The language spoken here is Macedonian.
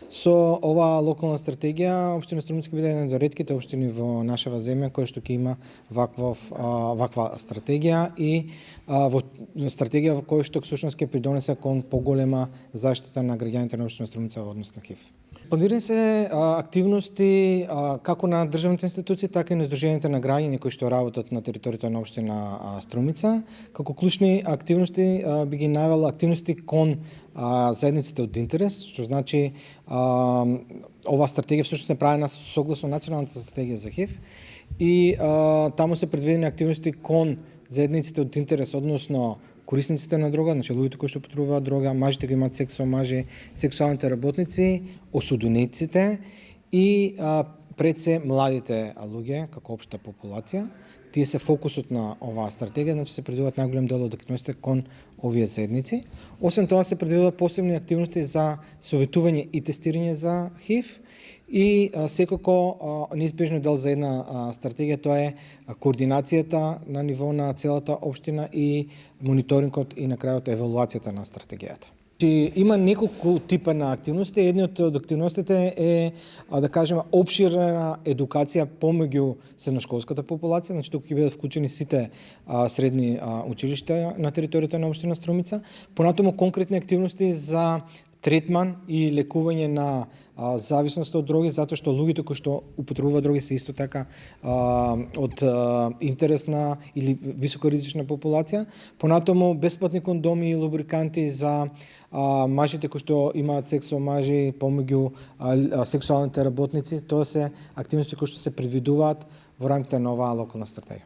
Со оваа локална стратегија, општина Струмица ќе биде една од ретките општини во нашава земја која што ќе има ваква стратегија и во стратегија во која што всушност ќе придонесе кон поголема заштита на граѓаните на општина Струмица во однос на ХИВ. Планирани се активности како на државните институции, така и на здруженијата на граѓани кои што работат на територијата на општина Струмица. Како клучни активности би ги навел активности кон заедниците од интерес, што значи оваа стратегија всушност е правена согласно националната стратегија за ХИВ и таму се предвидени активности кон заедниците од интерес, односно корисниците на дрога, значи луѓето кои што потребуваат дрога, мажите кои имаат секс со мажи, сексуалните работници, осудениците и пред се младите луѓе како општа популација. Тие се фокусот на оваа стратегија, значи се предвидуваат најголем дел од активностите кон овие заедници. Освен тоа се предвидуваат посебни активности за советување и тестирање за ХИВ и секако неизбежно дел за една стратегија тоа е координацијата на ниво на целата општина и мониторингот и на крајот евалуацијата на стратегијата. Има неколку типа на активности. Едниот од активностите е, да кажеме, опширна едукација помеѓу средношколската популација, значи туку ќе бидат вклучени сите средни училишта на територијата на општина Струмица. Понатаму конкретни активности за третман и лекување на зависност од дроги, затоа што луѓето кои што употребуваат дроги се исто така од интересна или високоризична популација. Понатаму бесплатни кондоми и лубриканти за мажите кои што имаат секс со мажи помеѓу сексуалните работници. Тоа се активности кои што се предвидуваат во рамките на оваа локална стратегија.